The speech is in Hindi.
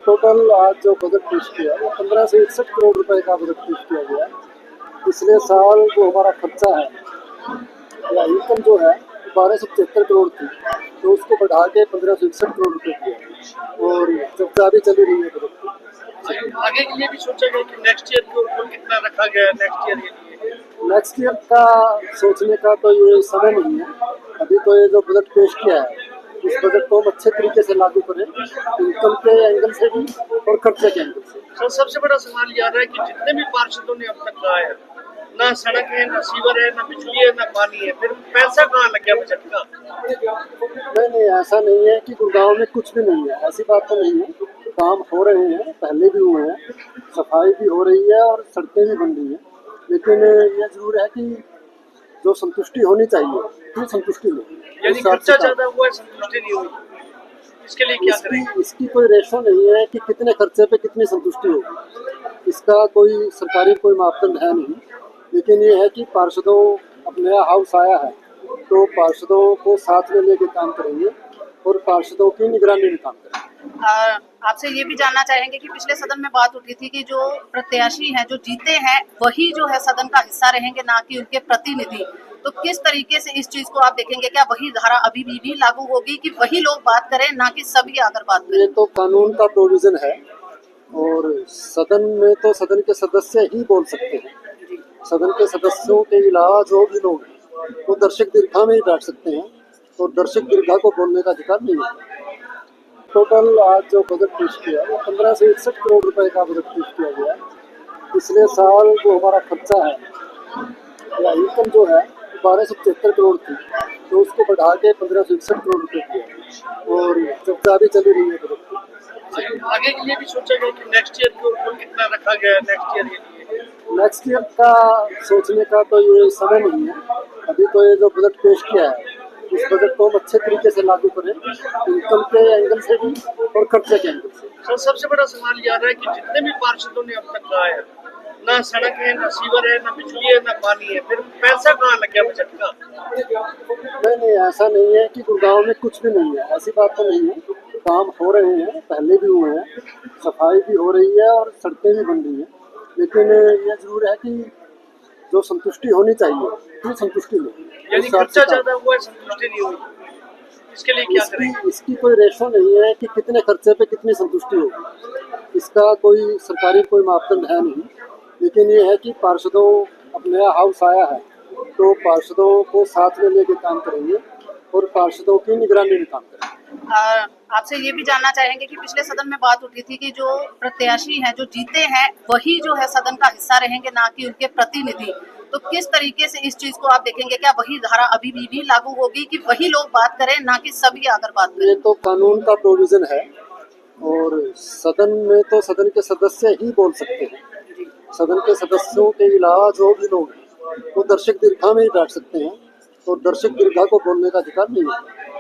टोटल आज जो बजट पेश किया वो 15 से 61 करोड़ रुपए का बजट पेश किया गया। पिछले साल जो हमारा खर्चा है या इनकम जो है 1275 करोड़ थी, तो उसको बढ़ा के 15 से 61 करोड़ रुपए किया और चर्चा भी चली रही है बजट की। आगे के लिए भी सोचा गया कि नेक्स्ट ईयर के ऊपर कितना रखा गया है नेक्स्ट ईयर के लिए? नेक्स्ट ईयर का सोचने का तो ये समय नहीं है। अभी तो ये जो बजट पेश किया है इस बजट को हम अच्छे तरीके से लागू करें, इनकम के एंगल से भी और खर्चे के एंगल से। सर, सबसे बड़ा सवाल ये आ रहा है कि जितने भी पार्षदों ने अब तक कहा है, ना सड़क है, ना सीवर है, ना बिजली है, ना पानी है, फिर पैसा कहाँ लग गया बजट का? नहीं, ऐसा नहीं है कि गुड़गांव में कुछ भी नहीं है, ऐसी बात तो नहीं है। काम हो रहे हैं, पहले भी हुए हैं, सफाई भी हो रही है और सड़कें भी बन रही हैं, लेकिन ये जरूर है कि जो संतुष्टि होनी चाहिए वो संतुष्टि नहीं। यानी खर्चा ज्यादा हुआ है, संतुष्टि नहीं हुई, इसके लिए क्या करेंगे? इसकी कोई रेशो नहीं है कि कितने खर्चे पे कितनी संतुष्टि होगी, इसका कोई सरकारी कोई मापदंड है नहीं। लेकिन ये है कि पार्षदों अब नया हाउस आया है तो पार्षदों को साथ में लेके काम करेंगे और पार्षदों की निगरानी में काम करेंगे। आपसे ये भी जानना चाहेंगे कि पिछले सदन में बात उठी थी कि जो प्रत्याशी हैं जो जीते हैं वही जो है सदन का हिस्सा रहेंगे, ना कि उनके प्रतिनिधि। तो किस तरीके से इस चीज को आप देखेंगे? क्या वही धारा अभी भी लागू होगी कि वही लोग बात करें, ना कि सभी आकर बात करें? ये तो कानून का प्रोविजन है और सदन में तो सदन के सदस्य ही बोल सकते हैं। सदन के सदस्यों के अलावा जो भी लोग हैं वो दर्शक दीर्घा में ही बैठ सकते हैं और दर्शक दीर्घा को बोलने का अधिकार नहीं है। टोटल आज जो बजट पेश किया वो 15 से 61 करोड़ रुपए का बजट पेश किया गया। पिछले साल जो हमारा खर्चा है या इनकम जो है 1275 करोड़ थी, तो उसको बढ़ा के 15 से 61 करोड़ रुपए किया और चर्चा भी चली रही है बजट की। आगे के लिए भी सोचा गया कि नेक्स्ट ईयर के ऊपर कितना रखा गया है नेक्स्ट ईयर के लिए? नेक्स्ट ईयर का सोचने का तो ये समय नहीं है। अभी तो ये जो बजट पेश किया है इस बजट को हम अच्छे तरीके से लागू करें, इनकम के एंगल से भी और खर्चे के एंगल से। सर, सबसे बड़ा सवाल ये आ रहा है कि जितने भी पार्षदों ने अब तक कहा है, ना सड़क है, ना सीवर है, ना बिजली है, ना पानी है, फिर पैसा कहाँ लग गया बजट का? नहीं, ऐसा नहीं है कि गुड़गांव में कुछ भी नहीं है, ऐसी बात तो नहीं है। काम हो रहे हैं, पहले भी हुए हैं, सफाई भी हो रही है और सड़कें भी बन रही हैं, लेकिन ये जरूर है कि जो संतुष्टि होनी चाहिए वो संतुष्टि नहीं। यानी खर्चा ज्यादा हुआ है, संतुष्टि नहीं हुई, इसके लिए क्या करेंगे? इसकी कोई रेशो नहीं है कि कितने खर्चे पे कितनी संतुष्टि होगी, इसका कोई सरकारी कोई मापदंड है नहीं। लेकिन ये है कि पार्षदों अब नया हाउस आया है तो पार्षदों को साथ में लेके काम करेंगे और पार्षदों की निगरानी में काम करेंगे। आपसे ये भी जानना चाहेंगे कि पिछले सदन में बात उठी थी कि जो प्रत्याशी हैं जो जीते हैं वही जो है सदन का हिस्सा रहेंगे, ना कि उनके प्रतिनिधि। तो किस तरीके से इस चीज को आप देखेंगे? क्या वही धारा अभी भी लागू होगी कि वही लोग बात करें, ना कि सभी आकर बात करें? ये तो कानून का प्रोविजन है और सदन में तो सदन के सदस्य ही बोल सकते हैं। सदन के सदस्यों के अलावा जो भी लोग हैं वो दर्शक दीर्घा में ही बैठ सकते हैं और दर्शक दीर्घा को बोलने का अधिकार नहीं है।